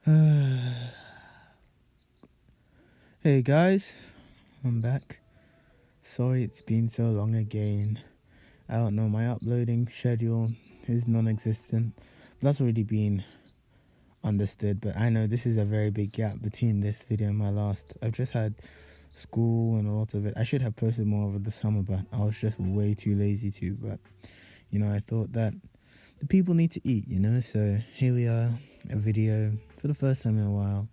Hey guys, I'm back. Sorry it's been so long again. I don't know, my uploading schedule is non-existent. That's already been understood, but I know this is a very big gap between this video and my last. I've just had school and a lot of it. I should have posted more over the summer, but I was just way too lazy to. But, I thought that the people need to eat, so here we are, a video for the first time in a while.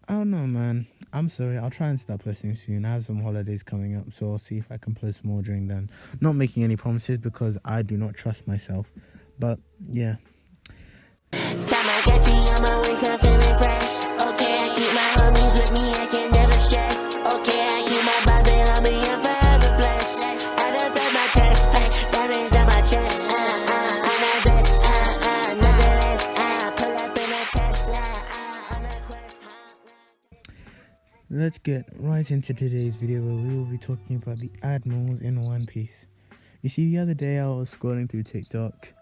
I don't know, man. I'm sorry. I'll try and start posting soon. I have some holidays coming up, so I'll see if I can post more during then. Not making any promises because I do not trust myself. But, yeah. Let's get right into today's video where we will be talking about the Admirals in One Piece. You see, the other day I was scrolling through TikTok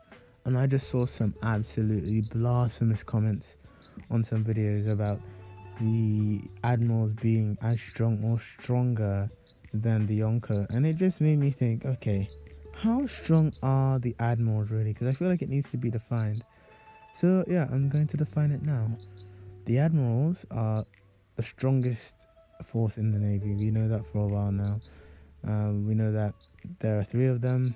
and I just saw some absolutely blasphemous comments on some videos about the Admirals being as strong or stronger than the Yonko, and it just made me think, okay, how strong are the Admirals really? Because I feel like it needs to be defined. So yeah, I'm going to define it now. The Admirals are the strongest force in the Navy. We know that for a while now. We know that there are 3 of them.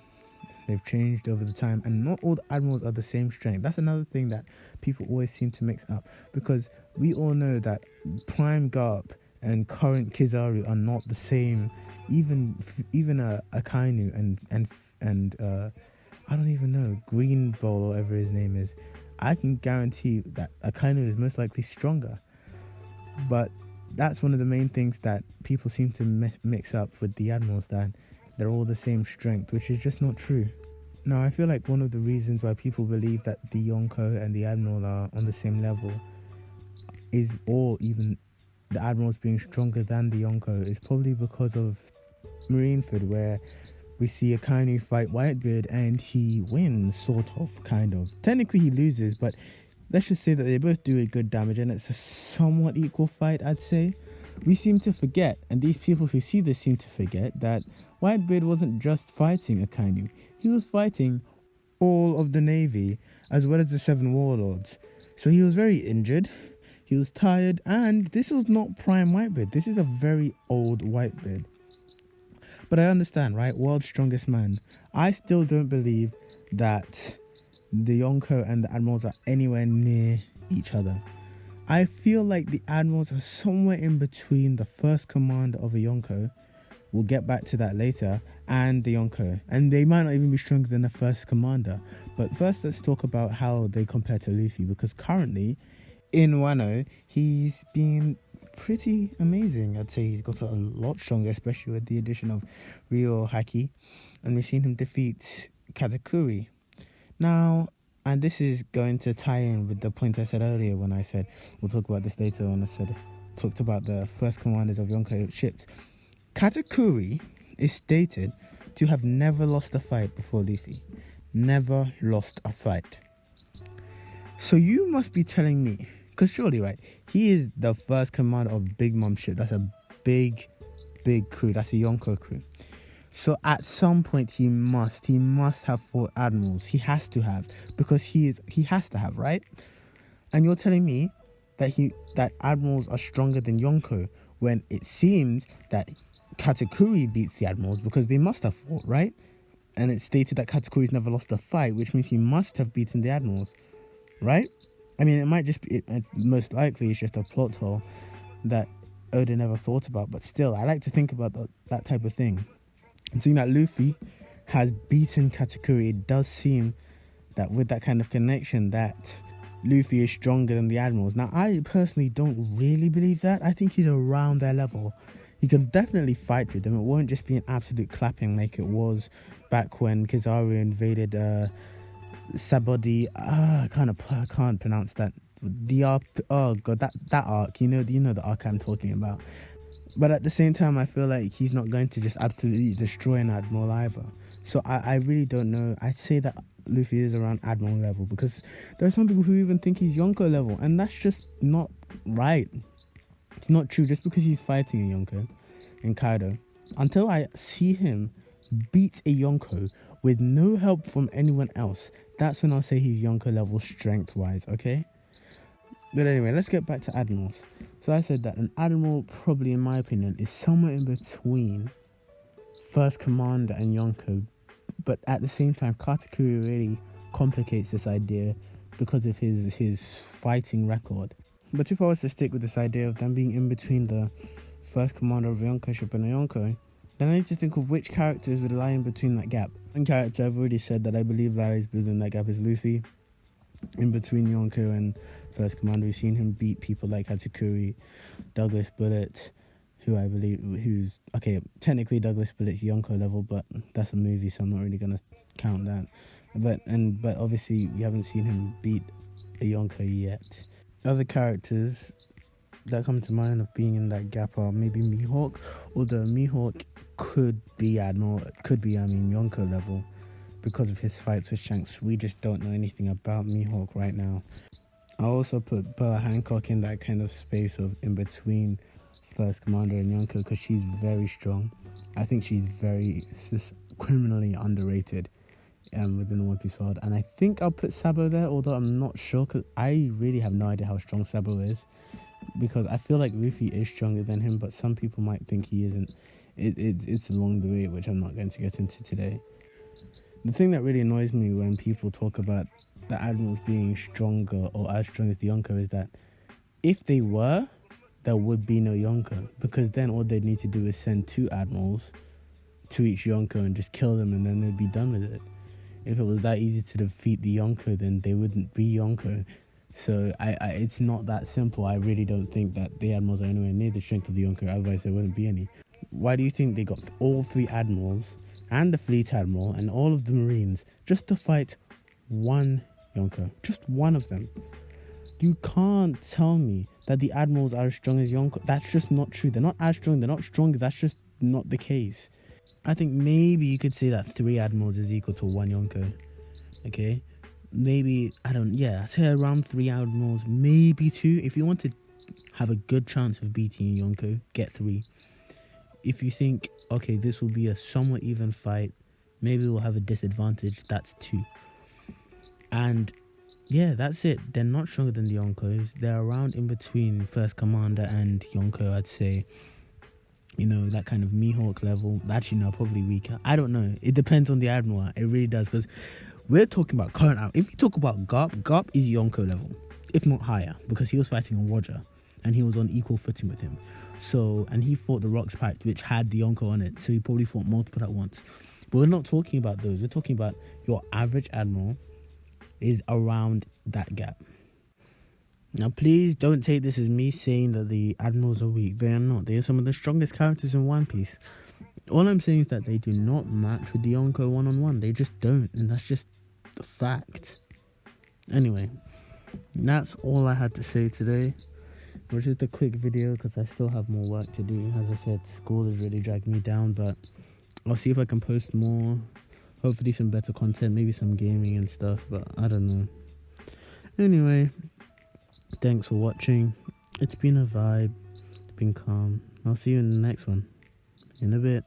They've changed over the time, and not all the admirals are the same strength. That's another thing that people always seem to mix up, because we all know that Prime Garp and current Kizaru are not the same. Even Akainu and I don't even know, Green Bowl or whatever his name is. I can guarantee that Akainu is most likely stronger. But that's one of the main things that people seem to mix up with the admirals, that they're all the same strength, which is just not true. Now, I feel like one of the reasons why people believe that the Yonko and the admiral are on the same level is, or even the admirals being stronger than the Yonko, is probably because of Marineford, where we see Akainu fight Whitebeard and he wins, sort of, kind of. Technically he loses, but let's just say that they both do a good damage and it's a somewhat equal fight, I'd say. We seem to forget, and these people who see this seem to forget, that Whitebeard wasn't just fighting Akainu. He was fighting all of the Navy, as well as the 7 warlords. So he was very injured, he was tired, and this was not prime Whitebeard. This is a very old Whitebeard. But I understand, right? World's strongest man. I still don't believe that the Yonko and the admirals are anywhere near each other. I feel like the admirals are somewhere in between the first commander of a Yonko, we'll get back to that later, and the Yonko. And they might not even be stronger than the first commander. But first, let's talk about how they compare to Luffy, because currently in Wano, he's been pretty amazing. I'd say he's got a lot stronger, especially with the addition of Ryo Haki, and we've seen him defeat Katakuri. Now, and this is going to tie in with the point I said earlier when I said, we'll talk about this later on, talked about the first commanders of Yonko ships. Katakuri is stated to have never lost a fight before Luffy. Never lost a fight. So you must be telling me, because surely, right, he is the first commander of Big Mom's ship. That's a big crew. That's a Yonko crew. So at some point he must have fought admirals. He has to have, because he has to have, right? And you're telling me that admirals are stronger than Yonko, when it seems that Katakuri beats the admirals, because they must have fought, right? And it's stated that Katakuri's never lost a fight, which means he must have beaten the admirals, right? I mean, it might just be, most likely it's just a plot hole that Oda never thought about, but still, I like to think about that type of thing. And seeing that Luffy has beaten Katakuri, it does seem that with that kind of connection, that Luffy is stronger than the admirals. Now, I personally don't really believe that. I think he's around their level. He could definitely fight with them. It won't just be an absolute clapping like it was back when Kizaru invaded Sabodi. I can't pronounce that. That arc. You know the arc I'm talking about. But at the same time, I feel like he's not going to just absolutely destroy an admiral either. So I really don't know. I'd say that Luffy is around Admiral level, because there are some people who even think he's Yonko level, and that's just not right. It's not true. Just because he's fighting a Yonko in Kaido, until I see him beat a Yonko with no help from anyone else, that's when I'll say he's Yonko level strength wise, okay? But anyway, let's get back to Admirals. So I said that an Admiral, probably in my opinion, is somewhere in between First Commander and Yonko. But at the same time, Katakuri really complicates this idea because of his fighting record. But if I was to stick with this idea of them being in between the First Commander of a Yonko ship and a Yonko, then I need to think of which characters would lie in between that gap. One character I've already said that I believe lies within that gap is Luffy. In between Yonko and First Commander, we've seen him beat people like Hatsukuri, Douglas Bullet, who's okay, technically Douglas Bullet's Yonko level, but that's a movie, so I'm not really gonna count that. But obviously we haven't seen him beat a Yonko yet. Other characters that come to mind of being in that gap are maybe Mihawk, although Mihawk could be Yonko level because of his fights with Shanks. We just don't know anything about Mihawk right now. I also put Bella Hancock in that kind of space of in between First Commander and Yonko, because she's very strong. I think she's very criminally underrated within the One Piece world. And I think I'll put Sabo there, although I'm not sure, because I really have no idea how strong Sabo is, because I feel like Luffy is stronger than him, but some people might think he isn't. It's a long debate, which I'm not going to get into today. The thing that really annoys me when people talk about the Admirals being stronger or as strong as the Yonko is that if they were, there would be no Yonko, because then all they'd need to do is send 2 Admirals to each Yonko and just kill them, and then they'd be done with it. If it was that easy to defeat the Yonko, then they wouldn't be Yonko. So it's not that simple. I really don't think that the Admirals are anywhere near the strength of the Yonko, otherwise there wouldn't be any. Why do you think they got all 3 Admirals and the Fleet Admiral and all of the Marines just to fight one Yonko? Just one of them. You can't tell me that the Admirals are as strong as Yonko. That's just not true. They're not as strong. They're not stronger. That's just not the case. I think maybe you could say that 3 Admirals is equal to 1 Yonko. Okay? Maybe, I'd say around 3 Admirals, maybe 2. If you want to have a good chance of beating Yonko, get 3. If you think, okay, this will be a somewhat even fight, maybe we'll have a disadvantage, that's 2. And yeah, that's it. They're not stronger than the Yonkos. They're around in between First Commander and Yonko, I'd say. You know, that kind of Mihawk level. Actually, no, probably weaker. I don't know. It depends on the Admiral. It really does, because we're talking about current Admiral. If you talk about Garp is Yonko level, if not higher, because he was fighting on Roger, and he was on equal footing with him. So, and he fought the Rocks Pact, which had the Yonko on it, so he probably fought multiple at once. But we're not talking about those. We're talking about your average Admiral is around that gap. Now, please don't take this as me saying that the Admirals are weak. They are not. They are some of the strongest characters in One Piece. All I'm saying is that they do not match with the Yonko one-on-one. They just don't, and that's just the fact. Anyway, that's all I had to say today. It was just a quick video because I still have more work to do. As I said, school has really dragged me down, but I'll see if I can post more. Hopefully some better content, maybe some gaming and stuff, but I don't know. Anyway, thanks for watching. It's been a vibe. It's been calm. I'll see you in the next one. In a bit.